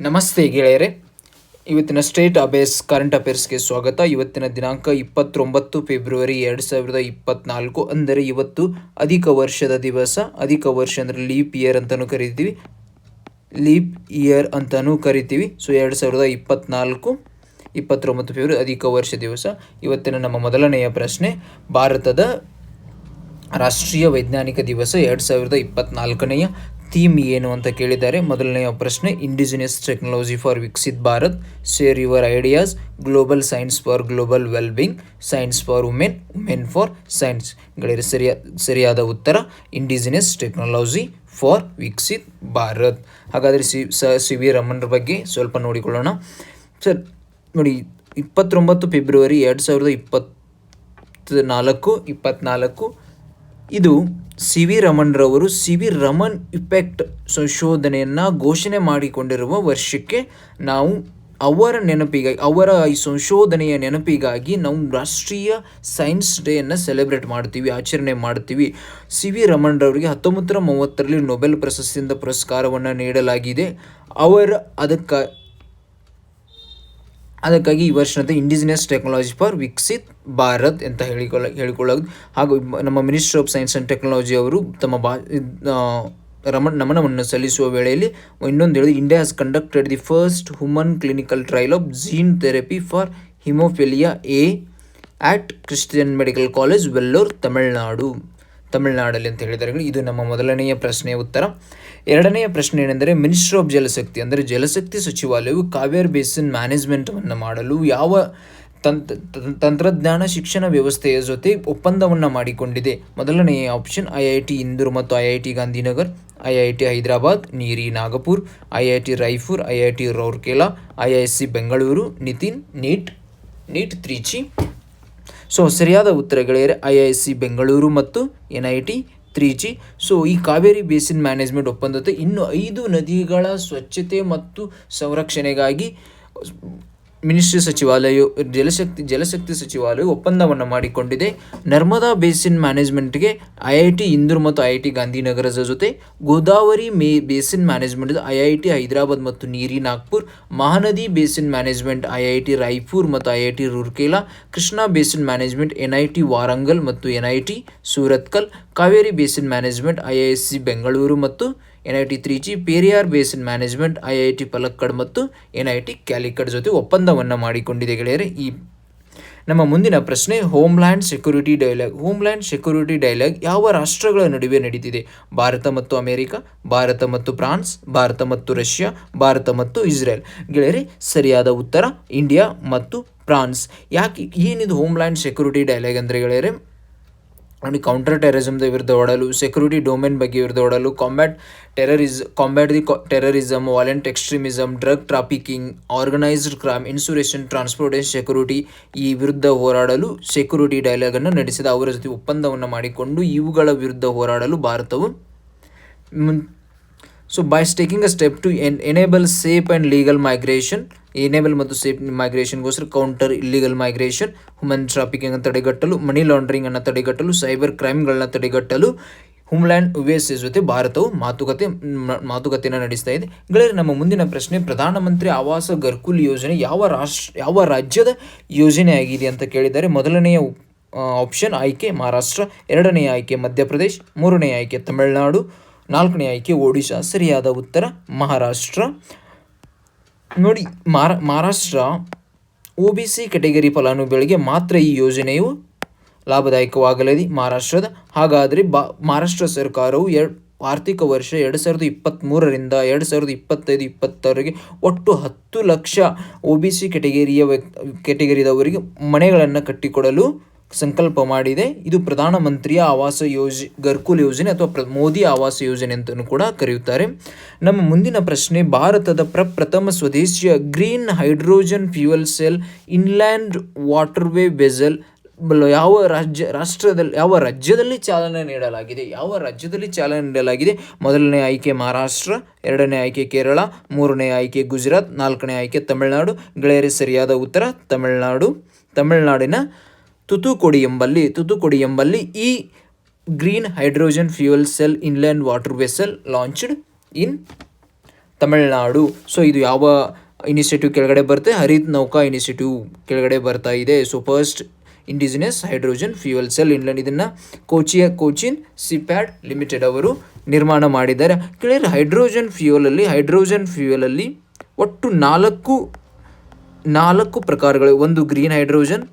ನಮಸ್ತೆ ಗೆಳೆಯರೆ, ಇವತ್ತಿನ ಸ್ಟೇಟ್ ಕರೆಂಟ್ ಅಫೇರ್ಸ್ಗೆ ಸ್ವಾಗತ. ಇವತ್ತಿನ ದಿನಾಂಕ 29 ಫೆಬ್ರವರಿ 2024. ಅಂದರೆ ಇವತ್ತು ಅಧಿಕ ವರ್ಷದ ದಿವಸ. ಅಧಿಕ ವರ್ಷ ಅಂದರೆ ಲೀಪ್ ಇಯರ್ ಅಂತಲೂ ಕರಿತೀವಿ. ಸೊ 2024 29 ಫೆಬ್ರವರಿ ಅಧಿಕ ವರ್ಷ ದಿವಸ. ಇವತ್ತಿನ ನಮ್ಮ ಮೊದಲನೆಯ ಪ್ರಶ್ನೆ, ಭಾರತದ ರಾಷ್ಟ್ರೀಯ ವೈಜ್ಞಾನಿಕ ದಿವಸ 2024ನೆಯ ಥೀಮ್ ಏನು ಅಂತ ಕೇಳಿದ್ದಾರೆ. ಮೊದಲನೆಯ ಪ್ರಶ್ನೆ, indigenous technology for Viksit Bharat, share your ideas, global science for global wellbeing, science for women, women for science. ಗಳಿರೆ ಸರಿಯಾದ ಉತ್ತರ indigenous technology for Viksit Bharat. ಹಾಗಾದರೆ ಸಿ ವಿ ರಮಣ್ರ ಬಗ್ಗೆ ಸ್ವಲ್ಪ ನೋಡಿಕೊಳ್ಳೋಣ. ಸರ್ ನೋಡಿ, 29 ಫೆಬ್ರವರಿ 2024 ಇದು ಸಿ ವಿ ರಮಣ್ರವರು ಸಿ ವಿ ರಮಣ್ ಇಫೆಕ್ಟ್ ಸಂಶೋಧನೆಯನ್ನು ಘೋಷಣೆ ಮಾಡಿಕೊಂಡಿರುವ ವರ್ಷಕ್ಕೆ ನಾವು ಅವರ ನೆನಪಿಗಾಗಿ, ಅವರ ಈ ಸಂಶೋಧನೆಯ ನೆನಪಿಗಾಗಿ ನಾವು ರಾಷ್ಟ್ರೀಯ ಸೈನ್ಸ್ ಡೇಯನ್ನು ಸೆಲೆಬ್ರೇಟ್ ಮಾಡ್ತೀವಿ, ಆಚರಣೆ ಮಾಡ್ತೀವಿ. ಸಿ ವಿ ರಮಣ್ರವರಿಗೆ 1930ರಲ್ಲಿ ನೊಬೆಲ್ ಪ್ರಶಸ್ತಿಯಿಂದ ಪುರಸ್ಕಾರವನ್ನು ನೀಡಲಾಗಿದೆ. ಅದಕ್ಕಾಗಿ ಈ ವರ್ಷದ indigenous technology for Viksit Bharat ಅಂತ ಹೇಳಿಕೊಳ್ಳೋದು. ಹಾಗೂ ನಮ್ಮ Ministry of Science and Technology ಅವರು ತಮ್ಮ ನಮನವನ್ನು ಸಲ್ಲಿಸುವ ವೇಳೆಯಲ್ಲಿ ಇನ್ನೊಂದು ಹೇಳಿದ್ರು, India has conducted the first human clinical trial of gene therapy for haemophilia A at Christian Medical College, Vellore, ತಮಿಳುನಾಡಲ್ಲಿ ಅಂತ ಹೇಳಿದ್ದಾರೆ. ಇದು ನಮ್ಮ ಮೊದಲನೆಯ ಪ್ರಶ್ನೆಯ ಉತ್ತರ. ಎರಡನೆಯ ಪ್ರಶ್ನೆ ಏನೆಂದರೆ, ಮಿನಿಸ್ಟ್ರಿ ಆಫ್ ಜಲಶಕ್ತಿ ಅಂದರೆ ಜಲಶಕ್ತಿ ಸಚಿವಾಲಯವು ಕಾವೇರಿ ಬೇಸಿನ್ ಮ್ಯಾನೇಜ್ಮೆಂಟನ್ನು ಮಾಡಲು ಯಾವ ತಂತ್ರಜ್ಞಾನ ಶಿಕ್ಷಣ ವ್ಯವಸ್ಥೆಯ ಜೊತೆ ಒಪ್ಪಂದವನ್ನು ಮಾಡಿಕೊಂಡಿದೆ? ಮೊದಲನೆಯ ಆಪ್ಷನ್ IIT ಇಂದೂರ್ ಮತ್ತು IIT Gandhinagar, IIT Hyderabad, NEERI Nagpur, IIT Raipur, IIT Rourkela, IISc Bengaluru, NIT Trichy. So ಸರಿಯಾದ ಉತ್ತರ ಗೆಳೆಯರೆ IISc ಬೆಂಗಳೂರು ಮತ್ತು NIT ತ್ರಿಚಿ. ಸೊ ಈ ಕಾವೇರಿ ಬೇಸಿನ್ ಮ್ಯಾನೇಜ್ಮೆಂಟ್ ಒಪ್ಪಂದತೆ ಇನ್ನು 5 ನದಿಗಳ ಸ್ವಚ್ಛತೆ ಮತ್ತು ಸಂರಕ್ಷಣೆಗಾಗಿ ಮಿನಿಸ್ಟ್ರಿ ಸಚಿವಾಲಯ ಜಲಶಕ್ತಿ ಸಚಿವಾಲಯವು ಒಪ್ಪಂದವನ್ನು ಮಾಡಿಕೊಂಡಿದೆ. ನರ್ಮದಾ ಬೇಸಿನ್ ಮ್ಯಾನೇಜ್ಮೆಂಟ್ಗೆ IIT ಇಂದೂರ್ ಮತ್ತು IIT ಗಾಂಧಿನಗರದ ಜೊತೆ, Godavari basin management IIT Hyderabad ಮತ್ತು NEERI Nagpur, Mahanadi basin management IIT Raipur ಮತ್ತು IIT Rourkela, Krishna basin management NIT Warangal ಮತ್ತು NIT Surathkal, Kaveri basin management IISc Bengaluru ಮತ್ತು NIT Trichy, Periyar basin management IIT Palakkad ಮತ್ತು NIT ಕ್ಯಾಲಿಕಟ್ ಜೊತೆ ಒಪ್ಪಂದವನ್ನು ಮಾಡಿಕೊಂಡಿದೆ ಗೆಳೆಯರೆ. ಈ ನಮ್ಮ ಮುಂದಿನ ಪ್ರಶ್ನೆ, ಹೋಮ್ಲ್ಯಾಂಡ್ ಸೆಕ್ಯೂರಿಟಿ ಡೈಲಾಗ್ ಯಾವ ರಾಷ್ಟ್ರಗಳ ನಡುವೆ ನಡೀತಿದೆ? ಭಾರತ ಮತ್ತು ಅಮೆರಿಕ, ಭಾರತ ಮತ್ತು ಫ್ರಾನ್ಸ್, ಭಾರತ ಮತ್ತು ರಷ್ಯಾ, ಭಾರತ ಮತ್ತು ಇಸ್ರೇಲ್. ಗೆಳೆಯರೆ ಸರಿಯಾದ ಉತ್ತರ ಇಂಡಿಯಾ ಮತ್ತು ಫ್ರಾನ್ಸ್. ಯಾಕೆ ಏನಿದು ಹೋಮ್ಲ್ಯಾಂಡ್ ಸೆಕ್ಯೂರಿಟಿ ಡೈಲಾಗ್ ಅಂದರೆ ಗೆಳೆಯರೆ, ನೋಡಿ, ಕೌಂಟರ್ ಟೆರರಿಸಮ್ದ ವಿರುದ್ಧ ಓಡಲು, ಸೆಕ್ಯೂರಿಟಿ ಡೊಮೇನ್ ಬಗ್ಗೆ ವಿರುದ್ಧ ಓಡಲು, combat the terrorism, violent extremism, drug trafficking, organised crime, insurrection, transportation security ಈ ವಿರುದ್ಧ ಹೋರಾಡಲು ಸೆಕ್ಯೂರಿಟಿ ಡೈಲಾಗನ್ನು ನಡೆಸಿದ. ಅವರ ಜೊತೆ ಒಪ್ಪಂದವನ್ನು ಮಾಡಿಕೊಂಡು ಇವುಗಳ ವಿರುದ್ಧ ಹೋರಾಡಲು ಭಾರತವು so by taking a step to enable safe and legal migration, ಮತ್ತು ಸೇಫ್ ಮೈಗ್ರೇಷನ್ಗೋಸ್ಕರ counter illegal migration, human trafficking ಅನ್ನು ತಡೆಗಟ್ಟಲು, ಮನಿ ಲಾಂಡ್ರಿಂಗ್ ಅನ್ನು ತಡೆಗಟ್ಟಲು, ಸೈಬರ್ ಕ್ರೈಮ್ಗಳನ್ನ ತಡೆಗಟ್ಟಲು ಹೋಮ್ಲ್ಯಾಂಡ್ USA ಜೊತೆ ಭಾರತವು ಮಾತುಕತೆಯನ್ನು ನಡೆಸ್ತಾ ಇದೆ. ಗೆಳೆಯರೆ ನಮ್ಮ ಮುಂದಿನ ಪ್ರಶ್ನೆ, ಪ್ರಧಾನಮಂತ್ರಿ ಆವಾಸ ಘರ್ಕುಲ್ ಯೋಜನೆ ಯಾವ ರಾಜ್ಯದ ಯೋಜನೆ ಆಗಿದೆ ಅಂತ ಕೇಳಿದ್ದಾರೆ. ಮೊದಲನೆಯ ಆಪ್ಷನ್ ಆಯ್ಕೆ ಮಹಾರಾಷ್ಟ್ರ, ಎರಡನೆಯ ಆಯ್ಕೆ ಮಧ್ಯಪ್ರದೇಶ್, ಮೂರನೆಯ ಆಯ್ಕೆ ತಮಿಳುನಾಡು, ನಾಲ್ಕನೇ ಆಯ್ಕೆ ಒಡಿಶಾ. ಸರಿಯಾದ ಉತ್ತರ ಮಹಾರಾಷ್ಟ್ರ. ನೋಡಿ, ಮಹಾರಾಷ್ಟ್ರ OBC ಕೆಟಗರಿ ಫಲಾನುಭವಿಗಳಿಗೆ ಮಾತ್ರ ಈ ಯೋಜನೆಯು ಲಾಭದಾಯಕವಾಗಲಿದೆ ಮಹಾರಾಷ್ಟ್ರದ. ಹಾಗಾದರೆ ಮಹಾರಾಷ್ಟ್ರ ಸರ್ಕಾರವು ಆರ್ಥಿಕ ವರ್ಷ 2023ರಿಂದ 2025-26 ಒಟ್ಟು 10 ಲಕ್ಷ OBC ಕೆಟಗರಿದವರಿಗೆ ಮನೆಗಳನ್ನು ಕಟ್ಟಿಕೊಡಲು ಸಂಕಲ್ಪ ಮಾಡಿದೆ. ಇದು ಪ್ರಧಾನಮಂತ್ರಿಯ ಆವಾಸ ಘರ್ಕುಲ್ ಯೋಜನೆ ಅಥವಾ ಮೋದಿ ಆವಾಸ ಯೋಜನೆ ಅಂತಲೂ ಕೂಡ ಕರೆಯುತ್ತಾರೆ. ನಮ್ಮ ಮುಂದಿನ ಪ್ರಶ್ನೆ, ಭಾರತದ ಪ್ರಪ್ರಥಮ ಸ್ವದೇಶಿಯ green hydrogen fuel cell inland waterway vessel ಯಾವ ರಾಜ್ಯದಲ್ಲಿ ಚಾಲನೆ ನೀಡಲಾಗಿದೆ? ಮೊದಲನೇ ಆಯ್ಕೆ ಮಹಾರಾಷ್ಟ್ರ, ಎರಡನೇ ಆಯ್ಕೆ ಕೇರಳ, ಮೂರನೇ ಆಯ್ಕೆ ಗುಜರಾತ್, ನಾಲ್ಕನೇ ಆಯ್ಕೆ ತಮಿಳುನಾಡು. ಗೆಳೆಯರೇ ಸರಿಯಾದ ಉತ್ತರ ತಮಿಳುನಾಡಿನ ತುತುಕುಡಿ ಎಂಬಲ್ಲಿ ಈ green hydrogen fuel cell inland water vessel launched in Tamil Nadu. So ಇದು ಯಾವ ಇನಿಷಿಯೇಟಿವ್ ಕೆಳಗಡೆ ಬರುತ್ತೆ? ಹರಿತ್ ನೌಕಾ ಇನಿಷಿಯೇಟಿವ್ ಕೆಳಗಡೆ ಬರ್ತಾ ಇದೆ. So first indigenous hydrogen fuel cell England, ಇದನ್ನು ಕೋಚಿನ್ ಸಿಪ್ಯಾಡ್ ಲಿಮಿಟೆಡ್ ಅವರು ನಿರ್ಮಾಣ ಮಾಡಿದ್ದಾರೆ. ಕ್ಲಿಯರ್? ಹೈಡ್ರೋಜನ್ ಫ್ಯೂಯಲಲ್ಲಿ ಒಟ್ಟು ನಾಲ್ಕು ಪ್ರಕಾರಗಳು. ಒಂದು ಗ್ರೀನ್ ಹೈಡ್ರೋಜನ್,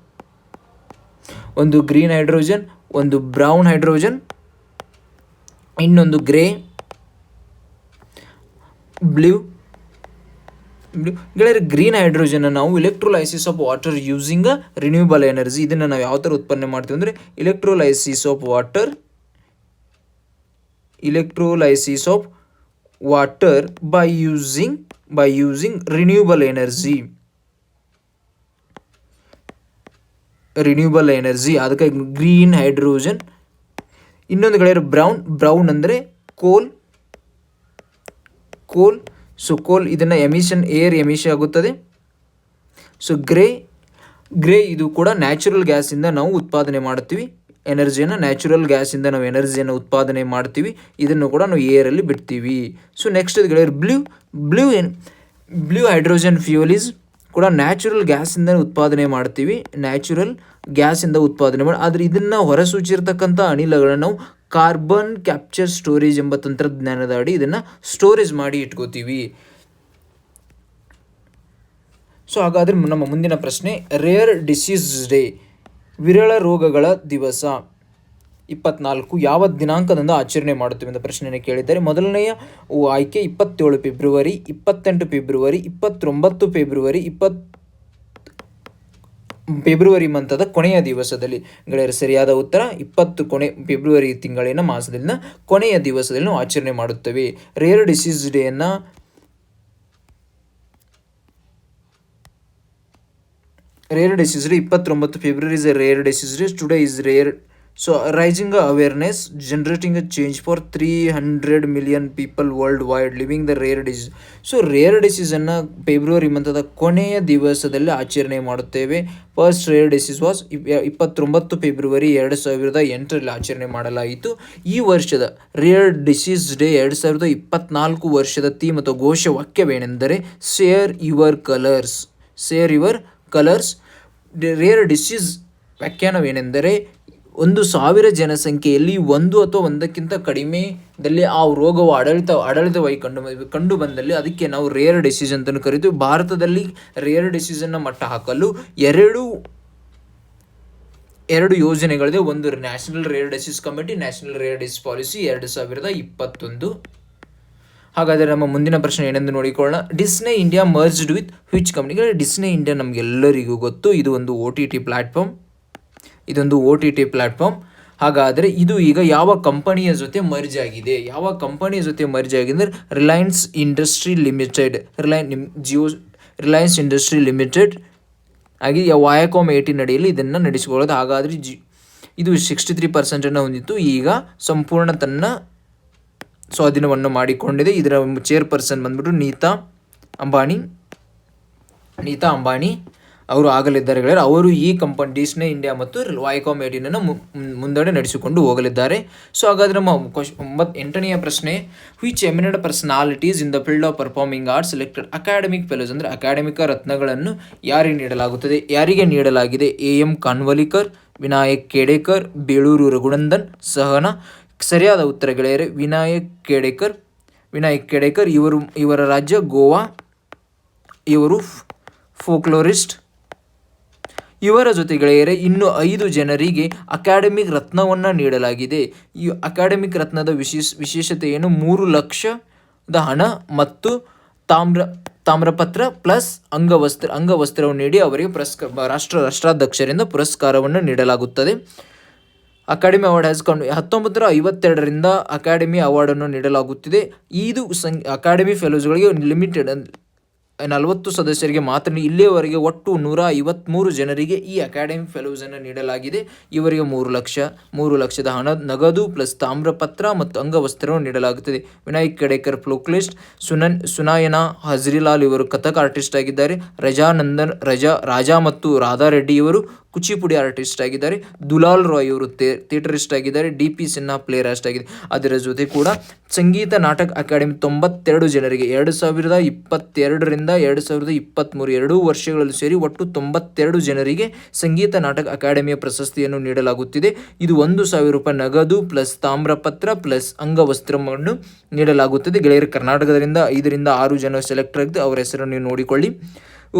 ಒಂದು ಬ್ರೌನ್ ಹೈಡ್ರೋಜನ್, ಇನ್ನೊಂದು ಗ್ರೇ, ಬ್ಲೂ. ಗೆಳೆಯರೆ, ಗ್ರೀನ್ ಹೈಡ್ರೋಜನ್ ನಾವು electrolysis of water using renewable energy. ಇದನ್ನು ನಾವು ಯಾವ ಥರ ಉತ್ಪನ್ನ ಮಾಡ್ತೀವಿ ಅಂದರೆ electrolysis of water by using renewable energy. ಅದಕ್ಕೆ ಗ್ರೀನ್ ಹೈಡ್ರೋಜನ್. ಇನ್ನೊಂದು ಗೆಳೆಯರು ಬ್ರೌನ್ ಅಂದರೆ ಕೋಲ್. ಸೊ ಕೋಲ್ ಇದನ್ನು ಏರ್ ಎಮಿಷನ್ ಆಗುತ್ತದೆ. ಸೊ ಗ್ರೇ ಇದು ಕೂಡ ನ್ಯಾಚುರಲ್ ಗ್ಯಾಸಿಂದ ನಾವು ಉತ್ಪಾದನೆ ಮಾಡ್ತೀವಿ ಎನರ್ಜಿಯನ್ನು. ಎನರ್ಜಿಯನ್ನು ಉತ್ಪಾದನೆ ಮಾಡ್ತೀವಿ, ಇದನ್ನು ಕೂಡ ನಾವು ಏರಲ್ಲಿ ಬಿಡ್ತೀವಿ. ಸೊ ನೆಕ್ಸ್ಟ್ ಗೆಳೆಯರು ಬ್ಲೂ ಹೈಡ್ರೋಜನ್ ಫ್ಯೂಯಲ್ ಕೂಡ ನ್ಯಾಚುರಲ್ ಗ್ಯಾಸಿಂದ ಉತ್ಪಾದನೆ ಮಾಡ್ತೀವಿ. ಆದರೆ ಇದನ್ನು ಹೊರಸೂಚಿರ್ತಕ್ಕಂಥ ಅನಿಲಗಳನ್ನು ನಾವು ಕಾರ್ಬನ್ ಕ್ಯಾಪ್ಚರ್ ಸ್ಟೋರೇಜ್ ಎಂಬ ತಂತ್ರಜ್ಞಾನದ ಅಡಿ ಇದನ್ನು ಸ್ಟೋರೇಜ್ ಮಾಡಿ ಇಟ್ಕೋತೀವಿ. ಸೊ ಹಾಗಾದರೆ ನಮ್ಮ ಮುಂದಿನ ಪ್ರಶ್ನೆ, ರೇರ್ ಡಿಸೀಸ್ ಡೇ, ವಿರಳ ರೋಗಗಳ ದಿವಸ 24 ಯಾವ ದಿನಾಂಕದಂದು ಆಚರಣೆ ಮಾಡುತ್ತೇವೆ ಅಂತ ಪ್ರಶ್ನೆಯನ್ನು ಕೇಳಿದ್ದಾರೆ. ಮೊದಲನೆಯ ಆಯ್ಕೆ 27 ಫೆಬ್ರವರಿ, 28 ಫೆಬ್ರವರಿ, 29 ಫೆಬ್ರವರಿ, ಫೆಬ್ರವರಿ ಮಂತದ ಕೊನೆಯ ದಿವಸದಲ್ಲಿ. ಗೆಳೆಯರ ಸರಿಯಾದ ಉತ್ತರ 20 ಫೆಬ್ರವರಿ ತಿಂಗಳಿನ ಮಾಸದಲ್ಲಿನ ಕೊನೆಯ ದಿವಸದಲ್ಲಿ ನಾವು ಆಚರಣೆ ಮಾಡುತ್ತೇವೆ ರೇರ್ ಡಿಸೀಸ್ ಡೇಯನ್ನು. Rare disease day 29 February is a rare disease day. Today is rare. So raising awareness, generating a change for 300 million people worldwide living the rare disease. So rare ಡಿಸೀಸನ್ನು February ಮಂತದ ಕೊನೆಯ ದಿವಸದಲ್ಲಿ ಆಚರಣೆ ಮಾಡುತ್ತೇವೆ. First rare disease was 29 February 2008ರಲ್ಲಿ ಆಚರಣೆ ಮಾಡಲಾಯಿತು. ಈ ವರ್ಷದ ರೇರ್ ಡಿಸೀಸ್ ಡೇ 2024 ವರ್ಷದ ಥೀಮ್ ಅಥವಾ ಘೋಷವಾಕ್ಯವೇನೆಂದರೆ share your colours. Rare disease ವ್ಯಾಖ್ಯಾನವೇನೆಂದರೆ 1,000 ಜನಸಂಖ್ಯೆಯಲ್ಲಿ 1 ಅಥವಾ 1ಕ್ಕಿಂತ ಕಡಿಮೆದಲ್ಲಿ ಆ ರೋಗವು ಆಡಳಿತವಾಗಿ ಕಂಡು ಬಂದಲ್ಲಿ ಅದಕ್ಕೆ ನಾವು ರೇರ್ ಡಿಸೀಸ್ ಅಂತಲೂ ಕರಿತೀವಿ. ಭಾರತದಲ್ಲಿ ರೇರ್ ಡಿಸೀಸನ್ನು ಮಟ್ಟ ಹಾಕಲು ಎರಡು ಯೋಜನೆಗಳಿದೆ. ಒಂದು national rare disease committee, national rare disease policy 2021. ಹಾಗಾದರೆ ನಮ್ಮ ಮುಂದಿನ ಪ್ರಶ್ನೆ ಏನೆಂದು ನೋಡಿಕೊಳ್ಳೋಣ. Disney India merged with which company? Disney India ನಮಗೆಲ್ಲರಿಗೂ ಗೊತ್ತು, ಇದು ಒಂದು ಪ್ಲಾಟ್ಫಾರ್ಮ್. ಹಾಗಾದರೆ ಇದು ಈಗ ಯಾವ ಕಂಪನಿಯ ಜೊತೆ ಮರ್ಜ್ ಆಗಿದೆ? ಅಂದರೆ ರಿಲಯನ್ಸ್ ಇಂಡಸ್ಟ್ರಿ ಲಿಮಿಟೆಡ್ ಆಗಿ ವಾಯಾಕಾಮ್ 18 ಅಡಿಯಲ್ಲಿ ಇದನ್ನು ನಡೆಸಿಕೊಳ್ಳೋದು. ಹಾಗಾದರೆ ಇದು 63% ಹೊಂದಿತ್ತು, ಈಗ ಸಂಪೂರ್ಣ ತನ್ನ ಸ್ವಾಧೀನವನ್ನು ಮಾಡಿಕೊಂಡಿದೆ. ಇದರ ಚೇರ್ಪರ್ಸನ್ ಬಂದ್ಬಿಟ್ಟು ನೀತಾ ಅಂಬಾನಿ ಅವರು ಆಗಲಿದ್ದಾರೆ. ಅವರು ಈ ಕಂಪನಿ ಡಿಸ್ನಿ ಇಂಡಿಯಾ ಮತ್ತು ವಾಯಾಕಾಮ್ 18 ಮುಂದಡೆ ನಡೆಸಿಕೊಂಡು ಹೋಗಲಿದ್ದಾರೆ. ಸೊ ಹಾಗಾದರೆ ನಮ್ಮ 8ನೆಯ ಪ್ರಶ್ನೆ, which eminent personalities in the field of performing arts selected academic fellows? ಅಂದರೆ ಅಕಾಡೆಮಿಕ ರತ್ನಗಳನ್ನು ಯಾರಿಗೆ ನೀಡಲಾಗಿದೆ? ಎಂ ಕಾನ್ವಲಿಕರ್, ವಿನಾಯಕ್ ಕೇಡೇಕರ್, ಬೇಳೂರು ರಘುನಂದನ್, ಸಹನಾ. ಸರಿಯಾದ ಉತ್ತರ ಗೆಳೆಯರೆ ವಿನಾಯಕ್ ಕೇಡೇಕರ್. ಇವರ ರಾಜ್ಯ ಗೋವಾ. ಇವರು ಫೋಕ್ಲೋರಿಸ್ಟ್. ಇವರ ಜೊತೆ ಗೆಳೆಯರೆ ಇನ್ನು 5 ಜನರಿಗೆ ಅಕಾಡೆಮಿಕ್ ರತ್ನವನ್ನು ನೀಡಲಾಗಿದೆ. ಈ ಅಕಾಡೆಮಿಕ್ ರತ್ನದ ವಿಶೇಷತೆ ಏನು? 3 ಲಕ್ಷದ ಹಣ ಮತ್ತು ತಾಮ್ರಪತ್ರ ಪ್ಲಸ್ ಅಂಗವಸ್ತ್ರವನ್ನು ನೀಡಿ ಅವರಿಗೆ ರಾಷ್ಟ್ರಾಧ್ಯಕ್ಷರಿಂದ ಪುರಸ್ಕಾರವನ್ನು ನೀಡಲಾಗುತ್ತದೆ. ಅಕಾಡೆಮಿ ಅವಾರ್ಡ್ 1952ರಿಂದ ಅಕಾಡೆಮಿ ಅವಾರ್ಡನ್ನು ನೀಡಲಾಗುತ್ತಿದೆ. ಇದು ಅಕಾಡೆಮಿ ಫೆಲೋಸ್ಗಳಿಗೆ 40 ಸದಸ್ಯರಿಗೆ ಮಾತ್ರ ಇಲ್ಲಿಯವರೆಗೆ ಒಟ್ಟು 153 ಜನರಿಗೆ ಈ ಅಕಾಡೆಮಿ ಫೆಲೋಸನ್ನು ನೀಡಲಾಗಿದೆ. ಇವರಿಗೆ 3 ಲಕ್ಷದ ಹಣ ನಗದು ಪ್ಲಸ್ ತಾಮ್ರಪತ್ರ ಮತ್ತು ಅಂಗವಸ್ತ್ರವನ್ನು ನೀಡಲಾಗುತ್ತದೆ. ವಿನಾಯಕ್ ಕಡೇಕರ್ ಫ್ಲೋಕ್ಲಿಸ್ಟ್, ಸುನಾಯನಾ ಹಜ್ರಿಲಾಲ್ ಇವರು ಕಥಕ್ ಆರ್ಟಿಸ್ಟ್ ಆಗಿದ್ದಾರೆ. ರಾಜಾ ಮತ್ತು ರಾಧಾ ರೆಡ್ಡಿ ಇವರು ಕುಚಿಪುಡಿ ಆರ್ಟಿಸ್ಟ್ ಆಗಿದ್ದಾರೆ. ದುಲಾಲ್ ರಾಯ್ ಇವರು ಥಿಯೇಟರಿಸ್ಟ್ ಆಗಿದ್ದಾರೆ. DP ಸಿನ್ಹಾ ಪ್ಲೇಯರ್ ಆಗಿದೆ. ಅದರ ಜೊತೆ ಕೂಡ ಸಂಗೀತ ನಾಟಕ ಅಕಾಡೆಮಿ 92 ಜನರಿಗೆ 2022ರಿಂದ 2023 2 ವರ್ಷಗಳಲ್ಲಿ ಸೇರಿ ಒಟ್ಟು 92 ಜನರಿಗೆ ಸಂಗೀತ ನಾಟಕ ಅಕಾಡೆಮಿಯ ಪ್ರಶಸ್ತಿಯನ್ನು ನೀಡಲಾಗುತ್ತಿದೆ. ಇದು 1,000 ರೂಪಾಯಿ ನಗದು ಪ್ಲಸ್ ತಾಮ್ರಪತ್ರ ಪ್ಲಸ್ ಅಂಗವಸ್ತ್ರವನ್ನು ನೀಡಲಾಗುತ್ತದೆ. ಗೆಳೆಯರು, ಕರ್ನಾಟಕದಿಂದ 5ರಿಂದ 6 ಜನ ಸೆಲೆಕ್ಟ್ ಆಗಿದೆ. ಅವರ ಹೆಸರನ್ನು ನೀವು ನೋಡಿಕೊಳ್ಳಿ.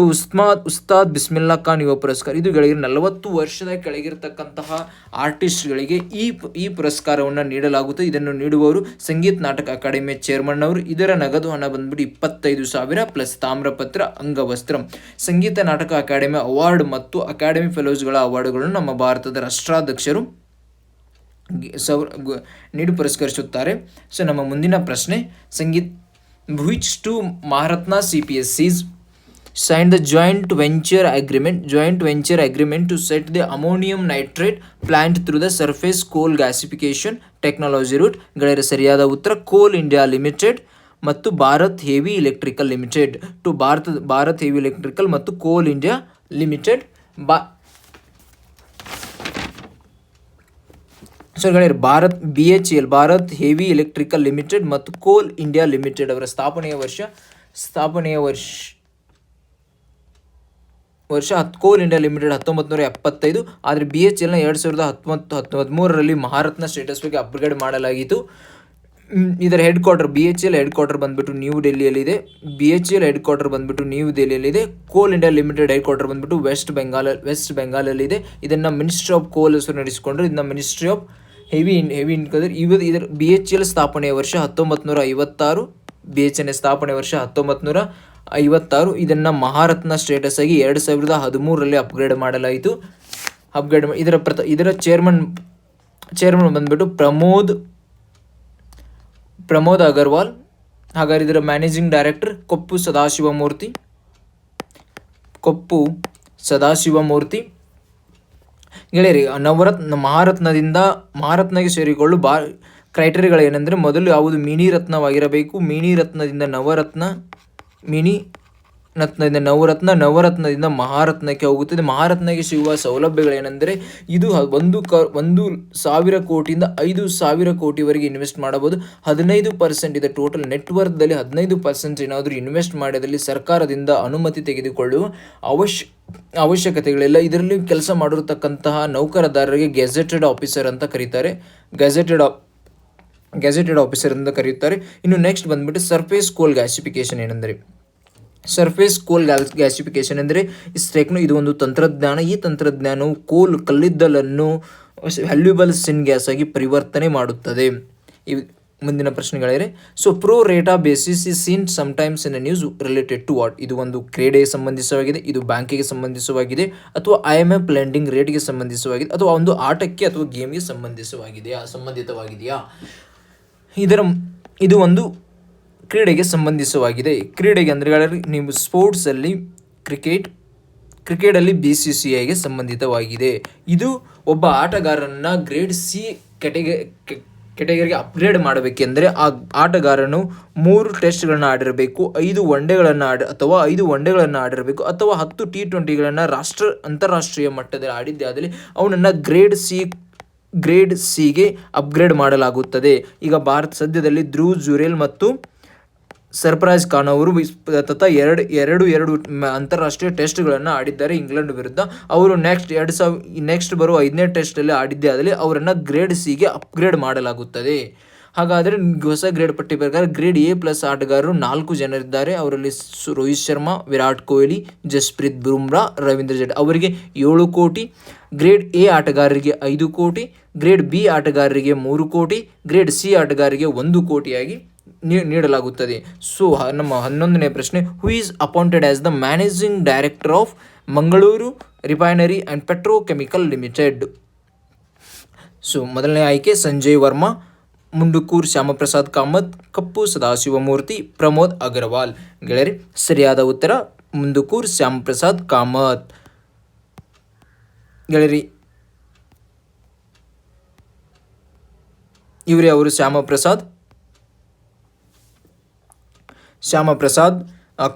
ಉಸ್ತಾದ್ ಬಿಸ್ಮಿಲ್ಲಾ ಖಾನ್ ಯುವ ಪುರಸ್ಕಾರ, ಇದು ಗೆಳೆಯರು 40 ವರ್ಷದ ಕೆಳಗಿರತಕ್ಕಂತಹ ಆರ್ಟಿಸ್ಟ್ಗಳಿಗೆ ಈ ಪುರಸ್ಕಾರವನ್ನು ನೀಡಲಾಗುತ್ತದೆ. ಇದನ್ನು ನೀಡುವವರು ಸಂಗೀತ ನಾಟಕ ಅಕಾಡೆಮಿಯ ಚೇರ್ಮನ್ ಅವರು. ಇದರ ನಗದು ಹಣ ಬಂದ್ಬಿಟ್ಟು 25,000 ಪ್ಲಸ್ ತಾಮ್ರಪತ್ರ ಅಂಗವಸ್ತ್ರ. ಸಂಗೀತ ನಾಟಕ ಅಕಾಡೆಮಿ ಅವಾರ್ಡ್ ಮತ್ತು ಅಕಾಡೆಮಿ ಫೆಲೋಸ್ಗಳ ಅವಾರ್ಡ್ಗಳನ್ನು ನಮ್ಮ ಭಾರತದ ರಾಷ್ಟ್ರಾಧ್ಯಕ್ಷರು ನೀಡಿ ಪುರಸ್ಕರಿಸುತ್ತಾರೆ. ಸೊ ನಮ್ಮ ಮುಂದಿನ ಪ್ರಶ್ನೆ, which two Maharatna CPSCs signed the joint venture agreement to set the ammonium nitrate plant through the surface coal gasification technology route? ಗೆಳೆಯರ ಸರಿಯಾದ ಉತ್ತರ ಕೋಲ್ ಇಂಡಿಯಾ ಲಿಮಿಟೆಡ್ ಮತ್ತು Bharat heavy electrical limited. Bharat heavy electrical ಮತ್ತು ಕೋಲ್ ಇಂಡಿಯಾ ಲಿಮಿಟೆಡ್. ಸೊ ಗೆಳೆಯರು, BHEL Bharat heavy electrical limited ಮತ್ತು ಕೋಲ್ ಇಂಡಿಯಾ ಲಿಮಿಟೆಡ್ ಅವರ ಸ್ಥಾಪನೆಯ ವರ್ಷ ಕೋಲ್ ಇಂಡಿಯಾ ಲಿಮಿಟೆಡ್ 1975. ಆದರೆ BHELನ 2013ರಲ್ಲಿ ಮಹಾರತ್ನ ಸ್ಟೇಟಸ್ ಬಗ್ಗೆ ಅಪ್ಗ್ರೇಡ್ ಮಾಡಲಾಗಿತ್ತು. ಇದರ BHEL ಹೆಡ್ ಕ್ವಾರ್ಟರ್ ಬಂದ್ಬಿಟ್ಟು ನ್ಯೂ ಡೆಲ್ಲಿಯಲ್ಲಿದೆ. ಕೋಲ್ ಇಂಡಿಯಾ ಲಿಮಿಟೆಡ್ ಹೆಡ್ ಕ್ವಾರ್ಟರ್ ಬಂದ್ಬಿಟ್ಟು ವೆಸ್ಟ್ ಬೆಂಗಾಲಲ್ಲಿದೆ. ಇದನ್ನು ಮಿನಿಸ್ಟ್ರಿ ಆಫ್ ಕೋಲ್ ಹೆಸರು ನಡೆಸಿಕೊಂಡ್ರೆ ಇದನ್ನ ಮಿನಿಸ್ಟ್ರಿ ಆಫ್ ಹೆವಿ ಇದರ BHEL ಸ್ಥಾಪನೆಯ ವರ್ಷ 1956. BHEL ಸ್ಥಾಪನೆಯ ವರ್ಷ 1956. ಇದನ್ನು ಮಹಾರತ್ನ ಸ್ಟೇಟಸ್ ಆಗಿ 2013ರಲ್ಲಿ ಅಪ್ಗ್ರೇಡ್ ಮಾಡಲಾಯಿತು. ಇದರ ಚೇರ್ಮನ್ ಬಂದ್ಬಿಟ್ಟು ಪ್ರಮೋದ್ ಅಗರ್ವಾಲ್. ಹಾಗಾದ್ರೆ ಇದರ ಮ್ಯಾನೇಜಿಂಗ್ ಡೈರೆಕ್ಟರ್ ಕೊಪ್ಪು ಸದಾಶಿವಮೂರ್ತಿ. ಗೆಳೆಯರಿ, ಮಹಾರತ್ನಗೆ ಸೇರಿಕೊಳ್ಳು ಕ್ರೈಟೇರಿಯಾಗಳು ಏನೆಂದರೆ, ಮೊದಲು ಯಾವುದು ಮಿನಿ ರತ್ನವಾಗಿರಬೇಕು. ನವರತ್ನದಿಂದ ಮಹಾರತ್ನಕ್ಕೆ ಹೋಗುತ್ತದೆ. ಮಹಾರತ್ನಕ್ಕೆ ಸಿಗುವ ಸೌಲಭ್ಯಗಳೇನೆಂದರೆ, ಇದು 1,000 ಕೋಟಿಯಿಂದ 5,000 ಕೋಟಿವರೆಗೆ ಇನ್ವೆಸ್ಟ್ ಮಾಡಬಹುದು. 15% ಇದೆ ಟೋಟಲ್ ನೆಟ್ವರ್ಕ್ದಲ್ಲಿ 15% ಏನಾದರೂ ಇನ್ವೆಸ್ಟ್ ಮಾಡಿದಲ್ಲಿ ಸರ್ಕಾರದಿಂದ ಅನುಮತಿ ತೆಗೆದುಕೊಳ್ಳುವ ಅವಶ್ಯಕತೆಗಳಿಲ್ಲ. ಇದರಲ್ಲಿ ಕೆಲಸ ಮಾಡಿರತಕ್ಕಂತಹ ನೌಕರದಾರರಿಗೆ ಗೆಜೆಟೆಡ್ ಆಫೀಸರ್ ಅಂತ ಕರೀತಾರೆ. ಗೆಜೆಟೆಡ್ ಆಫೀಸರ್ ಅಂತ ಕರೆಯುತ್ತಾರೆ. ಇನ್ನು ನೆಕ್ಸ್ಟ್ ಬಂದ್ಬಿಟ್ಟು ಸರ್ಫೇಸ್ ಕೋಲ್ ಗ್ಯಾಸಿಫಿಕೇಶನ್ ಏನೆಂದರೆ, ಅಂದರೆ ಇದು ಒಂದು ತಂತ್ರಜ್ಞಾನ. ಈ ತಂತ್ರಜ್ಞಾನವು ಕಲ್ಲಿದ್ದಲನ್ನು ವ್ಯಾಲ್ಯೂಬಲ್ ಸಿನ್ ಗ್ಯಾಸ್ ಆಗಿ ಪರಿವರ್ತನೆ ಮಾಡುತ್ತದೆ. ಮುಂದಿನ ಪ್ರಶ್ನೆಗಳಿವೆ. So pro rata basis is seen sometimes in news related to what? ಇದು ಒಂದು ಕ್ರೀಡೆಗೆ ಸಂಬಂಧಿಸವಾಗಿದೆ, ಇದು ಬ್ಯಾಂಕಿಗೆ ಸಂಬಂಧಿಸವಾಗಿದೆ, ಅಥವಾ IMF ಲೆಂಡಿಂಗ್ ರೇಟ್ಗೆ ಸಂಬಂಧಿಸವಾಗಿದೆ, ಅಥವಾ ಒಂದು ಆಟಕ್ಕೆ ಅಥವಾ ಗೇಮ್ಗೆ ಸಂಬಂಧಿತವಾಗಿದೆಯಾ? ಇದು ಒಂದು ಕ್ರೀಡೆಗೆ ಸಂಬಂಧಿಸವಾಗಿದೆ. ಕ್ರೀಡೆಗೆ ಅಂದರೆ ನೀವು ಸ್ಪೋರ್ಟ್ಸಲ್ಲಿ ಕ್ರಿಕೆಟಲ್ಲಿ BCCIಗೆ ಸಂಬಂಧಿತವಾಗಿದೆ. ಇದು ಒಬ್ಬ ಆಟಗಾರನ ಗ್ರೇಡ್ C ಕೆಟಗರಿಗೆ ಅಪ್ಗ್ರೇಡ್ ಮಾಡಬೇಕೆಂದರೆ ಆ ಆಟಗಾರನು 3 ಟೆಸ್ಟ್ಗಳನ್ನು ಆಡಿರಬೇಕು, 5 ಒನ್ಡೇಗಳನ್ನು ಆಡಿರಬೇಕು, ಅಥವಾ 10 T20ಗಳನ್ನು ಅಂತಾರಾಷ್ಟ್ರೀಯ ಮಟ್ಟದಲ್ಲಿ ಆಡಿದ್ದೇ ಆದಲ್ಲಿ ಅವನನ್ನು ಗ್ರೇಡ್ ಸಿಗೆ ಅಪ್ಗ್ರೇಡ್ ಮಾಡಲಾಗುತ್ತದೆ. ಈಗ ಭಾರತ ಸದ್ಯದಲ್ಲಿ ಧ್ರುವ್ ಜುರೇಲ್ ಮತ್ತು ಸರ್ಫರಾಜ್ ಖಾನ್ ಅವರು ಎರಡು ಅಂತಾರಾಷ್ಟ್ರೀಯ ಟೆಸ್ಟ್ಗಳನ್ನು ಆಡಿದ್ದಾರೆ ಇಂಗ್ಲೆಂಡ್ ವಿರುದ್ಧ. ಅವರು ನೆಕ್ಸ್ಟ್ ಬರುವ 5ನೇ ಟೆಸ್ಟಲ್ಲಿ ಆಡಿದ್ದೇ ಆದಲ್ಲಿ ಅವರನ್ನು ಗ್ರೇಡ್ ಸಿಗೆ ಅಪ್ಗ್ರೇಡ್ ಮಾಡಲಾಗುತ್ತದೆ. ಹಾಗಾದರೆ ಹೊಸ ಗ್ರೇಡ್ ಪಟ್ಟಿ ಪ್ರಕಾರ ಗ್ರೇಡ್ A+ ಆಟಗಾರರು 4 ಜನರಿದ್ದಾರೆ. ಅವರಲ್ಲಿ ರೋಹಿತ್ ಶರ್ಮಾ, ವಿರಾಟ್ ಕೊಹ್ಲಿ, ಜಸ್ಪ್ರೀತ್ ಬುಮ್ರಾ, ರವೀಂದ್ರ ಜಡೇಜಾ. ಅವರಿಗೆ 7 ಕೋಟಿ. ಗ್ರೇಡ್ A ಆಟಗಾರರಿಗೆ 5 ಕೋಟಿ, ಗ್ರೇಡ್ B ಆಟಗಾರರಿಗೆ 3 ಕೋಟಿ, ಗ್ರೇಡ್ C ಆಟಗಾರರಿಗೆ 1 ಕೋಟಿಯಾಗಿ ನೀಡಲಾಗುತ್ತದೆ. ಸೊ ನಮ್ಮ 11ನೇ ಪ್ರಶ್ನೆ, who is appointed as the managing director of Mangalore refinery and petrochemical limited? So ಮೊದಲನೇ ಆಯ್ಕೆ ಸಂಜಯ್ ವರ್ಮಾ, ಮುಂಡುಕೂರು ಶ್ಯಾಮಪ್ರಸಾದ್ ಕಾಮತ್, ಕಪ್ಪು ಸದಾಶಿವಮೂರ್ತಿ, ಪ್ರಮೋದ್ ಅಗರ್ವಾಲ್. ಗೆಳೆಯರೆ ಸರಿಯಾದ ಉತ್ತರ ಮುಂಡುಕೂರು ಶ್ಯಾಮಪ್ರಸಾದ್ ಕಾಮತ್. ಗೆಳೆಯರಿ ಇವರೇ ಅವರು ಶ್ಯಾಮಪ್ರಸಾದ್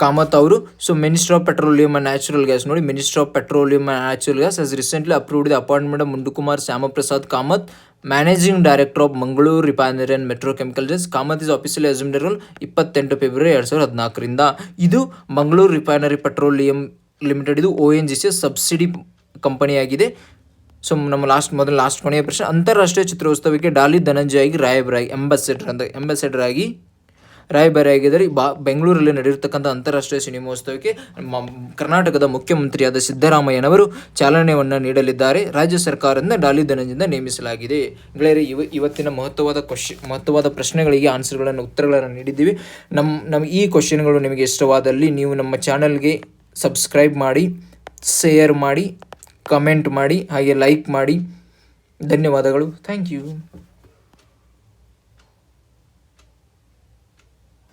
ಕಾಮತ್ ಅವರು. So minister of petroleum and natural gas ನೋಡಿ, minister of petroleum and natural gas has recently approved the appointment of Mundukumar Shyamprasad Kamath, managing director of Mangalore refinery and petrochemicals. Kamath is officially assumed role 28 February 2014ರಿಂದ. ಇದು ಮಂಗಳೂರು ರಿಫೈನರಿ ಪೆಟ್ರೋಲಿಯಂ ಲಿಮಿಟೆಡ್, ಇದು ONGC subsidy ಕಂಪನಿಯಾಗಿದೆ. So ನಮ್ಮ last ಕೊನೆಯ ಪ್ರಶ್ನೆ. ಅಂತಾರಾಷ್ಟ್ರೀಯ ಚಿತ್ರೋತ್ಸವಕ್ಕೆ Daali ಧನಂಜಯಗಿ ambassador ಆಗಿ ರಾಯಭಾರಿಯಾಗಿದ್ದಾರೆ. ಬೆಂಗಳೂರಲ್ಲಿ ನಡೆಯಿರ್ತಕ್ಕಂಥ ಅಂತಾರಾಷ್ಟ್ರೀಯ ಸಿನಿಮೋತ್ಸವಕ್ಕೆ ಕರ್ನಾಟಕದ ಮುಖ್ಯಮಂತ್ರಿಯಾದ ಸಿದ್ದರಾಮಯ್ಯನವರು ಚಾಲನೆಯನ್ನು ನೀಡಲಿದ್ದಾರೆ. ರಾಜ್ಯ ಸರ್ಕಾರದಿಂದ ಡಾಲಿ ಧನಂಜಯದಿಂದ ನೇಮಿಸಲಾಗಿದೆ. ಗೆಳೆಯರೆ ಇವತ್ತಿನ ಮಹತ್ವವಾದ ಪ್ರಶ್ನೆಗಳಿಗೆ ಉತ್ತರಗಳನ್ನು ನೀಡಿದ್ದೀವಿ. ನಮ್ಮ ಈ ಕ್ವಶನ್ಗಳು ನಿಮಗೆ ಇಷ್ಟವಾದಲ್ಲಿ ನೀವು ನಮ್ಮ ಚಾನಲ್ಗೆ ಸಬ್ಸ್ಕ್ರೈಬ್ ಮಾಡಿ, ಶೇರ್ ಮಾಡಿ, ಕಮೆಂಟ್ ಮಾಡಿ, ಹಾಗೆ ಲೈಕ್ ಮಾಡಿ. ಧನ್ಯವಾದಗಳು. Thank you.